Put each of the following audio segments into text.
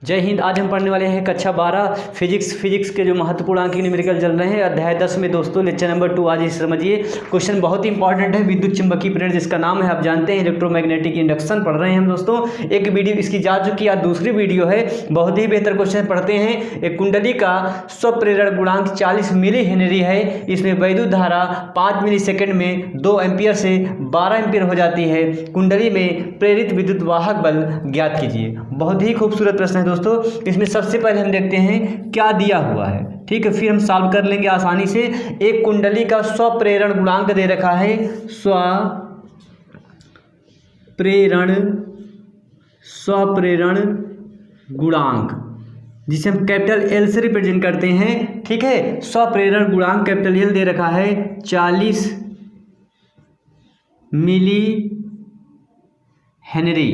जय हिंद। आज हम पढ़ने वाले हैं कक्षा 12 फिजिक्स के जो महत्वपूर्ण अंक न्यूमेरिकल चल रहे हैं अध्याय 10 में दोस्तों लेक्चर नंबर 2। आज इस समझिए क्वेश्चन बहुत ही इंपॉर्टेंट है। विद्युत चुंबकीय प्रेरण जिसका नाम है आप जानते हैं इलेक्ट्रोमैग्नेटिक इंडक्शन पढ़ रहे हैं हम दोस्तों। एक वीडियो इसकी जा चुकी है, आज दूसरी वीडियो है। बहुत ही बेहतर क्वेश्चन पढ़ते हैं। एक कुंडली का स्वप्रेरण गुणांक 40 मिली हेनरी है। इसमें वैद्युत धारा 5 मिली सेकेंड में 2 एम्पियर से 12 एम्पियर हो जाती है। कुंडली में प्रेरित विद्युत वाहक बल ज्ञात कीजिए। बहुत ही खूबसूरत प्रश्न है दोस्तों। इसमें सबसे पहले हम देखते हैं क्या दिया हुआ है, ठीक है, फिर हम सॉल्व कर लेंगे आसानी से। एक कुंडली का स्वप्रेरण गुणांक दे रखा है, स्वप्रेरण गुणांक जिसे हम कैपिटल एल से रिप्रेजेंट करते हैं, ठीक है। स्वप्रेरण गुणांक कैपिटल एल दे रखा है 40 मिली हेनरी,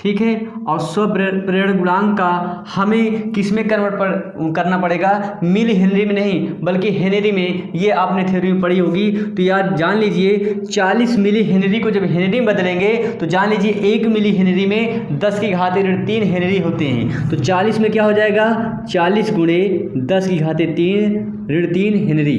ठीक है। और स्वप्रेरण गुणांक का हमें किस में कन्वर्ट करना पड़ेगा, मिली हेनरी में नहीं बल्कि हेनरी में। ये आपने थ्योरी में पढ़ी होगी तो याद जान लीजिए 40 मिली हेनरी को जब हेनरी में बदलेंगे तो जान लीजिए 1 मिली हेनरी में 10 की घात 3 हेनरी होते हैं। तो 40 में क्या हो जाएगा, 40 गुणे 10 की घात 3 हेनरी,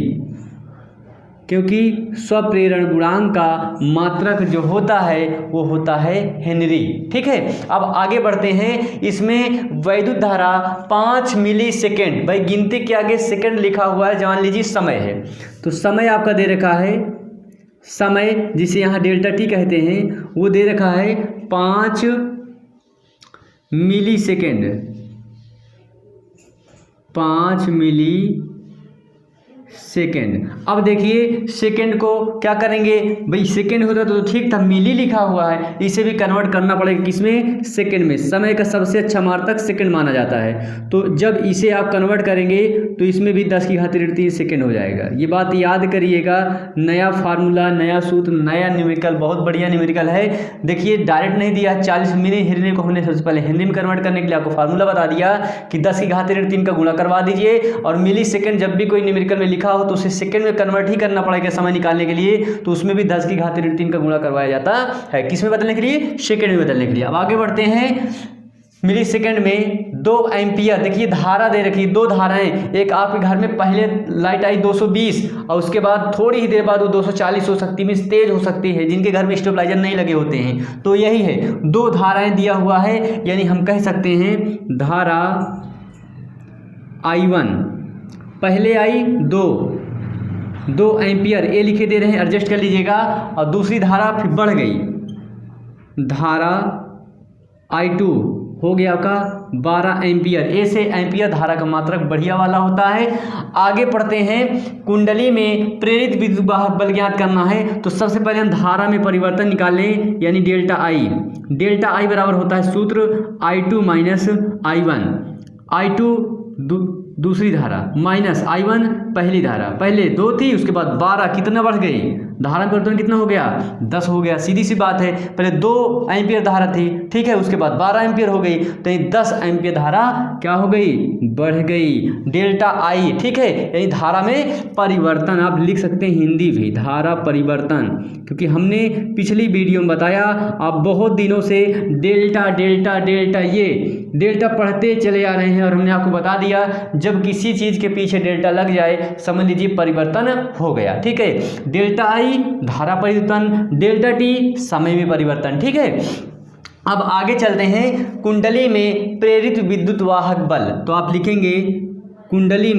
क्योंकि स्वप्रेरण गुणांक का मात्रक जो होता है वो होता है हेनरी, ठीक है। अब आगे बढ़ते हैं। इसमें वैद्युत धारा 5 मिली सेकेंड, भाई गिनती के आगे सेकेंड लिखा हुआ है, जान लीजिए समय है। तो समय आपका दे रखा है, समय जिसे यहाँ डेल्टा टी कहते हैं वो दे रखा है 5 मिली सेकेंड, 5 मिली सेकेंड। अब देखिए सेकेंड को क्या करेंगे, भाई सेकेंड होता तो ठीक था, मिली लिखा हुआ है, इसे भी कन्वर्ट करना पड़ेगा किसमें, सेकेंड में। समय का सबसे अच्छा मात्रक सेकेंड माना जाता है। तो जब इसे आप कन्वर्ट करेंगे तो इसमें भी 10 की घात 3 सेकेंड हो जाएगा। ये बात याद करिएगा। नया फार्मूला, नया सूत्र, नया न्यूमेरिकल, बहुत बढ़िया न्यूमेरिकल है। देखिए डायरेक्ट नहीं दिया, 40 मिली हेनरी को हमने सबसे पहले हेनरी में कन्वर्ट करने के लिए आपको फार्मूला बता दिया कि 10 की घात 3 का गुणा करवा दीजिए। और मिली सेकेंड जब भी कोई न्यूमेरिकल में लिखा हो तो उसे सेकंड में कन्वर्ट ही करना पड़ेगा समय निकालने के लिए। तो उसमें भी 10 की घात 3 का गुणा करवाया जाता है, किस में बदलने के लिए, सेकंड में बदलने के लिए। अब आगे बढ़ते हैं। मिली सेकंड में 2 एम्पियर, देखिए धारा दे रखी, 2 धाराएं। एक आपके घर में पहले लाइट आई 220 और उसके बाद थोड़ी ही देर बाद वो 240 हो सकती है, तेज हो सकती है, जिनके घर में स्टेबलाइजर नहीं लगे होते हैं। तो यही है, 2 धाराएं दिया हुआ है, यानी हम कह सकते हैं धारा I1 पहले आई 2 एम्पियर, ये लिखे दे रहे हैं, एडजस्ट कर लीजिएगा। और दूसरी धारा फिर बढ़ गई, धारा I2 हो गया आपका 12 एम्पियर। ऐसे एम्पियर धारा का मात्रक बढ़िया वाला होता है। आगे पढ़ते हैं। कुंडली में प्रेरित विद्युत वाहक बल ज्ञात करना है तो सबसे पहले हम धारा में परिवर्तन निकालें, यानी डेल्टा आई। डेल्टा आई बराबर होता है सूत्र I2 माइनस I1। I2 दूसरी धारा माइनस I1 पहली धारा, पहले 2 थी उसके बाद 12, कितना बढ़ गई, धारा परिवर्तन कितना हो गया, 10 हो गया। सीधी सी बात है, पहले 2 एम्पियर धारा थी, ठीक है, उसके बाद 12 एम्पियर हो गई, तो ये 10 एम्पियर धारा क्या हो गई, बढ़ गई, डेल्टा आई, ठीक है। यानी धारा में परिवर्तन आप लिख सकते हैं हिंदी भी, धारा परिवर्तन, क्योंकि हमने पिछली वीडियो में बताया आप बहुत दिनों से डेल्टा डेल्टा डेल्टा ये डेल्टा पढ़ते चले आ रहे हैं और हमने आपको बता दिया जब किसी चीज़ के पीछे डेल्टा लग जाए समझ लीजिए परिवर्तन हो गया, ठीक है। डेल्टा आई धारा परिवर्तन, डेल्टा टी समय में परिवर्तन, ठीक है। अब आगे चलते हैं। कुंडली में प्रेरित विद्युत वाहक बल, तो आप लिखेंगे कुंडली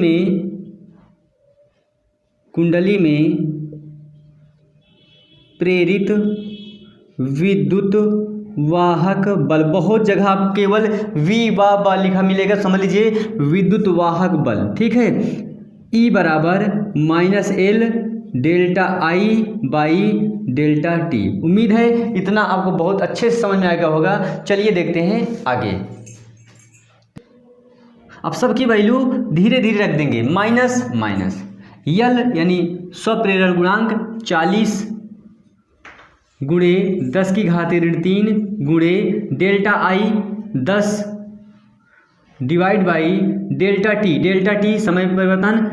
में प्रेरित विद्युत वाहक बल। बहुत जगह आप केवल वी व लिखा मिलेगा, समझ लीजिए विद्युत वाहक बल, ठीक है। E बराबर -L delta I by delta T. उम्मीद है इतना आपको बहुत अच्छे से समझ में आएगा होगा। चलिए देखते हैं आगे। अब सबकी वैल्यू धीरे धीरे रख देंगे, माइनस माइनस यल यानी स्वप्रेरण गुणांक 40 गुणे 10 की घात 3 गुणे delta I 10 divide by delta T समय परिवर्तन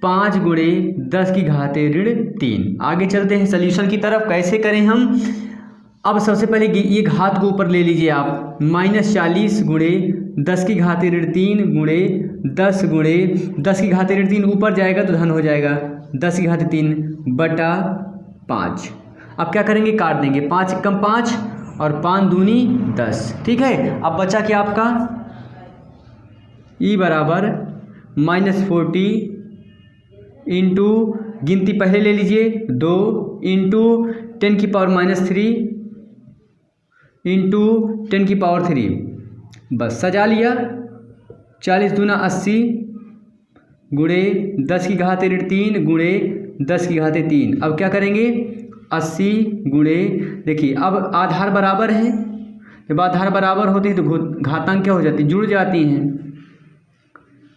5 गुणे 10 की घात 3। आगे चलते हैं सॉल्यूशन की तरफ, कैसे करें हम। अब सबसे पहले ये घात को ऊपर ले लीजिए आप, -40 गुणे 10 की घात ऋण 3 गुणे 10 गुणे 10 की घात ऋण 3 ऊपर जाएगा तो धन हो जाएगा 10 की घात 3 बटा 5। अब क्या करेंगे, काट देंगे, 5 एकम 5 और 5 दूनी 10। ठीक है, अब बचा क्या आपका ई बराबर -40 इंटू, गिनती पहले ले लीजिए 2 इंटू 10⁻³ इंटू 10⁻³, बस सजा लिया। 40 दूना 80 गुणे 10 की घात ऋण 3 गुणे 10 की घात 3। अब क्या करेंगे, 80 गुणे, देखिए अब आधार बराबर है, जब आधार बराबर होती है तो घातांक क्या हो जाती है, जुड़ जाती हैं।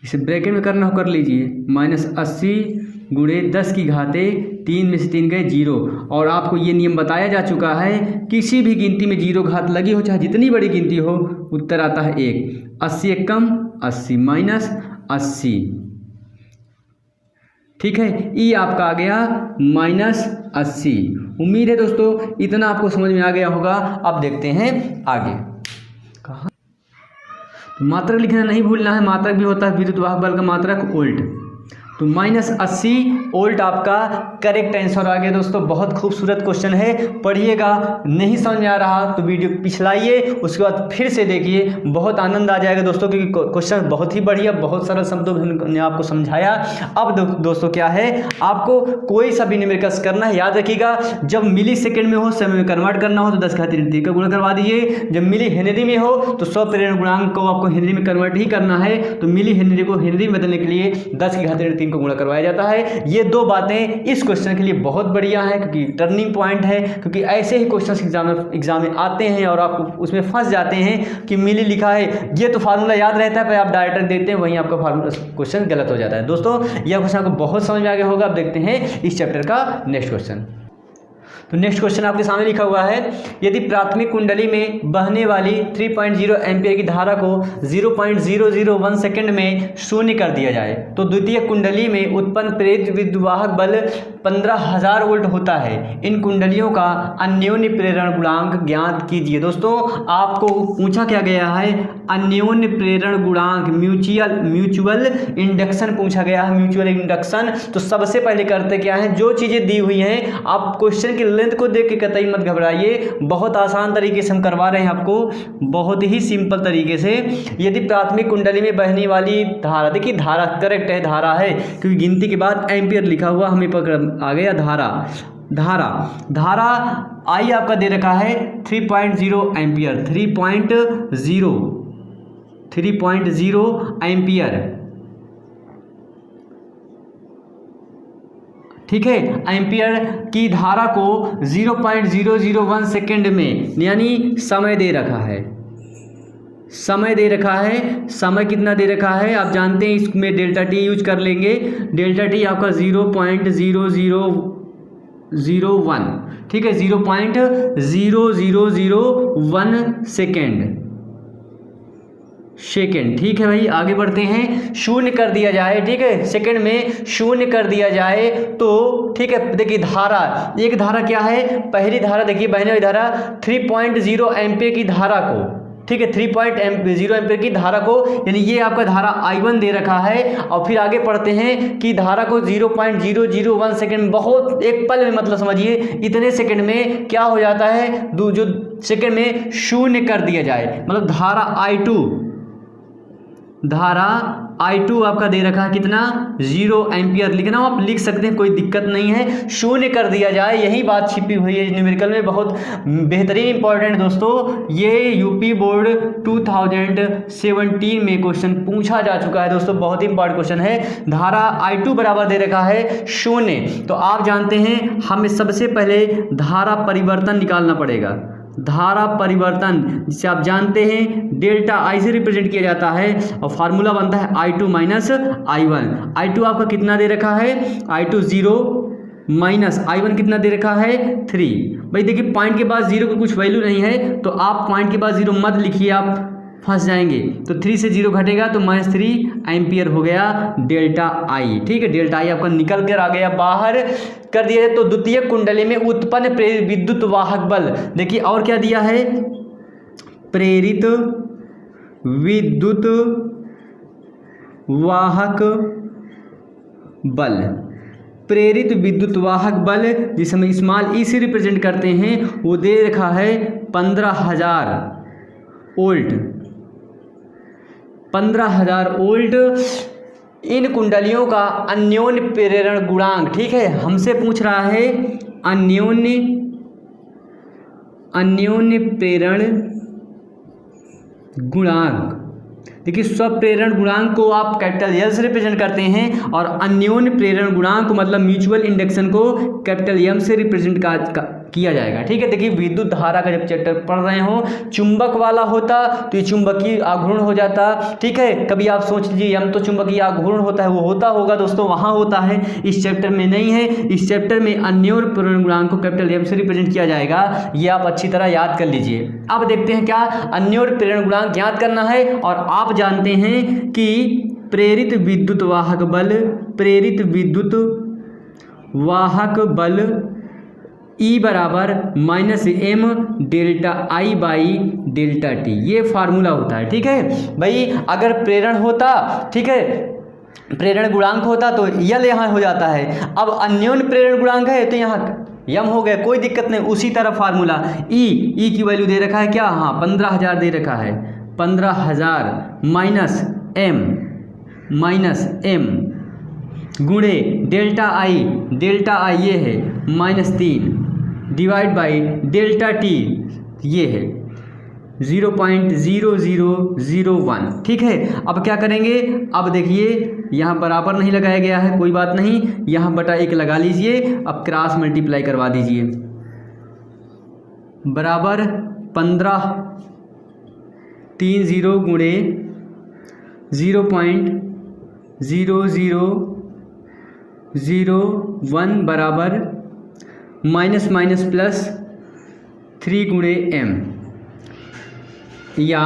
इसे ब्रैकेट में करना हो कर लीजिए, -80 गुणे 10 की घाते 3 में से 3 गए 0। और आपको ये नियम बताया जा चुका है, किसी भी गिनती में 0 घात लगी हो, चाहे जितनी बड़ी गिनती हो, उत्तर आता है 1। 80 एकम 80 -80। ठीक है, ई आपका आ गया -80। उम्मीद है दोस्तों इतना आपको समझ में आ गया होगा। अब देखते हैं आगे। कहाँ मात्रक लिखना नहीं भूलना है, मात्रक भी होता है विद्युत वाहक बल का मात्रक उल्ट। तो -80 वोल्ट आपका करेक्ट आंसर आ गया दोस्तों। बहुत खूबसूरत क्वेश्चन है, पढ़िएगा। नहीं समझ में आ रहा तो वीडियो पिछलाइए, उसके बाद फिर से देखिए, बहुत आनंद आ जाएगा दोस्तों, क्योंकि क्वेश्चन बहुत ही बढ़िया, बहुत सरल शब्दों में आपको समझाया। अब दोस्तों क्या है, आपको कोई सा भी न्यूमेरिकल्स करना है, याद रखिएगा जब मिली सेकेंड में हो, समय में कन्वर्ट करना हो तो 10 की घात 3 का गुणा करवा दीजिए। जब मिली हेनरी में हो तो 100 प्रेरण गुणांक को आपको हेनरी में कन्वर्ट ही करना है, तो मिली हेनरी को हेनरी में बदलने के लिए 10 की घात 3 को गुणा करवाया जाता है। ये दो बातें इस क्वेश्चन के लिए बहुत बढ़िया है, क्योंकि टर्निंग पॉइंट है, क्योंकि ऐसे ही क्वेश्चन एग्जाम में आते हैं और आप उसमें फंस जाते हैं कि मिली लिखा है, ये तो फार्मूला याद रहता है, पर आप डायरेक्ट देते हैं, वहीं आपका फार्मूला क्वेश्चन गलत हो जाता है। दोस्तों यह क्वेश्चन आपको बहुत समझ में आ गया होगा। अब देखते हैं इस चैप्टर का नेक्स्ट क्वेश्चन। तो नेक्स्ट क्वेश्चन आपके सामने लिखा हुआ है, यदि प्राथमिक कुंडली में बहने वाली 3.0 एम्पियर की धारा को 0.001 सेकंड में शून्य कर दिया जाए तो द्वितीय कुंडली में उत्पन्न प्रेरित विद्युतवाहक बल 15,000 वोल्ट होता है। इन कुंडलियों का अन्योन्य प्रेरण गुणांक ज्ञात कीजिए। दोस्तों आपको पूछा क्या गया है, अन्योन्य प्रेरण गुणांक, म्यूचुअल इंडक्शन पूछा गया है, म्यूचुअल इंडक्शन। तो सबसे पहले करते क्या है, जो चीज़ें दी हुई हैं, आप क्वेश्चन की लेंथ को देख के कतई मत घबराइए, बहुत आसान तरीके से हम करवा रहे हैं आपको, बहुत ही सिंपल तरीके से। यदि प्राथमिक कुंडली में बहने वाली धारा, देखिए धारा करेक्ट है, धारा है, क्योंकि गिनती के बाद एम्पियर लिखा हुआ, हमें पकड़ आ गया धारा आई आपका दे रखा है 3.0 एम्पियर, 3.0 एम्पियर। ठीक है, एम्पियर की धारा को 0.001 सेकेंड में, यानी समय दे रखा है, समय कितना दे रखा है आप जानते हैं, इसमें डेल्टा टी यूज कर लेंगे। डेल्टा टी आपका 0.0001, ठीक है, 0.0001 सेकेंड। ठीक है भाई, आगे बढ़ते हैं। शून्य कर दिया जाए, ठीक है, सेकंड में शून्य कर दिया जाए तो, ठीक है, देखिए धारा, एक धारा क्या है, पहली धारा देखिए बहने वाली धारा 3.0 एम्पियर की धारा को, ठीक है, 3.0 एम्पियर की धारा को, यानी ये आपका धारा I1 दे रखा है। और फिर आगे पढ़ते हैं कि धारा को 0.001 सेकंड, बहुत एक पल में, मतलब समझिए इतने सेकंड में क्या हो जाता है, जो सेकंड में शून्य कर दिया जाए, मतलब धारा I2 आपका दे रखा है कितना, 0 एम्पियर लिखना हो आप लिख सकते हैं, कोई दिक्कत नहीं है, शून्य कर दिया जाए, यही बात छिपी हुई है न्यूमेरिकल में, बहुत बेहतरीन इंपॉर्टेंट दोस्तों। ये यूपी बोर्ड 2017 में क्वेश्चन पूछा जा चुका है दोस्तों, बहुत ही इंपॉर्टेंट क्वेश्चन है। धारा I2 बराबर दे रखा है 0, तो आप जानते हैं हमें सबसे पहले धारा परिवर्तन निकालना पड़ेगा। धारा परिवर्तन जिसे आप जानते हैं डेल्टा आई से रिप्रेजेंट किया जाता है, और फार्मूला बनता है I2 माइनस I1। I2 आपका कितना दे रखा है, I2 0 माइनस I1 कितना दे रखा है 3। भाई देखिए पॉइंट के बाद 0 की कुछ वैल्यू नहीं है, तो आप पॉइंट के बाद 0 मत लिखिए, आप फंस जाएंगे। तो 3 से 0 घटेगा तो -3 एम्पियर हो गया डेल्टा आई। ठीक है, डेल्टा आई आपका निकल कर आ गया बाहर कर दिया है। तो द्वितीयक कुंडली में उत्पन्न प्रेरित विद्युत वाहक बल, देखिए और क्या दिया है, प्रेरित विद्युत वाहक बल। प्रेरित विद्युत वाहक बल जिसे हम स्मॉल ई से रिप्रेजेंट करते हैं वो दे रखा है 15,000 वोल्ट। 15,000 वोल्ट। इन कुंडलियों का अन्योन्य प्रेरण गुणांक, ठीक है, हमसे पूछ रहा है अन्योन्य प्रेरण गुणांक। देखिए स्वप्रेरण गुणांक को आप कैपिटल एल से रिप्रेजेंट करते हैं और अन्योन्य प्रेरण गुणांक को मतलब म्यूचुअल इंडक्शन को कैपिटल एम से रिप्रेजेंट किया जाएगा। ठीक है, देखिए विद्युत धारा का जब चैप्टर पढ़ रहे हो चुंबक वाला होता तो ये चुंबकीय आघूर्ण हो जाता। ठीक है, कभी आप सोच लीजिए यम तो चुंबकीय आघूर्ण होता है, वो होता होगा दोस्तों, वहाँ होता है, इस चैप्टर में नहीं है। इस चैप्टर में अन्योन्य प्रेरण गुणांक को कैपिटल एम से रिप्रेजेंट किया जाएगा, ये आप अच्छी तरह याद कर लीजिए। अब देखते हैं क्या अन्योन्य प्रेरण गुणांक याद करना है। और आप जानते हैं कि प्रेरित विद्युत वाहक बल, प्रेरित विद्युत वाहक बल E बराबर -m delta I by delta T, ये फार्मूला होता है। ठीक है भाई, अगर प्रेरण होता, ठीक है, प्रेरण गुणांक होता तो यल यहाँ हो जाता है। अब अन्योन्य प्रेरण गुणांक है तो यहाँ यम हो गया, कोई दिक्कत नहीं। उसी तरह फार्मूला ई की वैल्यू दे रखा है क्या, हाँ 15,000 दे रखा है, 15,000 -m गुणे डेल्टा आई ये है -3 डिवाइड बाई डेल्टा टी ये है 0.0001। ठीक है, अब क्या करेंगे, अब देखिए यहाँ बराबर नहीं लगाया गया है, कोई बात नहीं, यहाँ बटा 1 लगा लीजिए। अब क्रॉस मल्टीप्लाई करवा दीजिए, बराबर 1530 गुणे 0.0001 बराबर -+3 गुणे m, या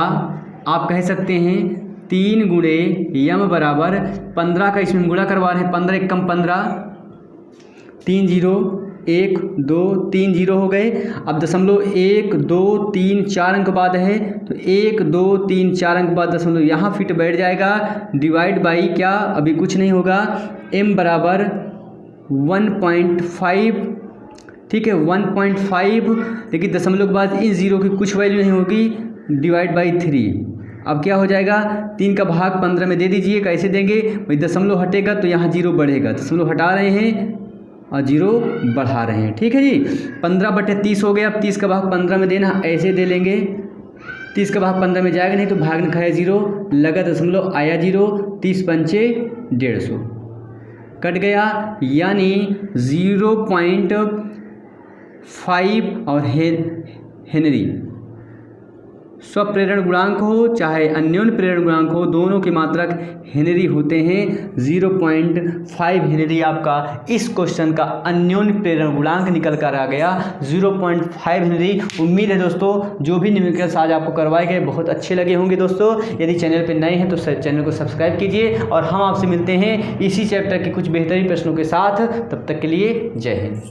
आप कह सकते हैं 3 गुणे यम बराबर 15 का इसमें गुणा करवा रहे हैं, 15 × 15 3 0 1 2 3 0 हो गए। अब 1 2 3 4 अंक बाद है तो 1 2 3 4 अंक बाद दशमलव यहाँ फिट बैठ जाएगा, डिवाइड बाई क्या अभी कुछ नहीं होगा, m बराबर 1.5। ठीक है 1.5, देखिए दशमलव के बाद इन जीरो की कुछ वैल्यू नहीं होगी, डिवाइड बाई 3। अब क्या हो जाएगा, 3 का भाग 15 में दे दीजिए। कैसे देंगे भाई, दशमलव हटेगा तो यहाँ 0 बढ़ेगा, दशमलव हटा रहे हैं और 0 बढ़ा रहे हैं। ठीक है जी, 15/30 हो गया। अब 30 का भाग 15 में देना, ऐसे दे लेंगे, 30 का भाग 15 में जाएगा नहीं तो भाग में खाया 0, लगा दशमलव आया 0, 30 पंचे 150 कट गया, यानी 0.5 और हेनरी स्वप्रेरण गुणांक हो चाहे अन्योन्य प्रेरण गुणांक हो, दोनों के मात्रक हेनरी होते हैं। 0.5 हेनरी आपका इस क्वेश्चन का अन्योन्य प्रेरण गुणांक निकल कर आ गया, 0.5 हेनरी। उम्मीद है दोस्तों जो भी न्यूमेरिकल्स आज आपको करवाए गए बहुत अच्छे लगे होंगे। दोस्तों यदि चैनल पर नए हैं तो चैनल को सब्सक्राइब कीजिए और हम आपसे मिलते हैं इसी चैप्टर के कुछ बेहतरीन प्रश्नों के साथ। तब तक के लिए जय हिंद।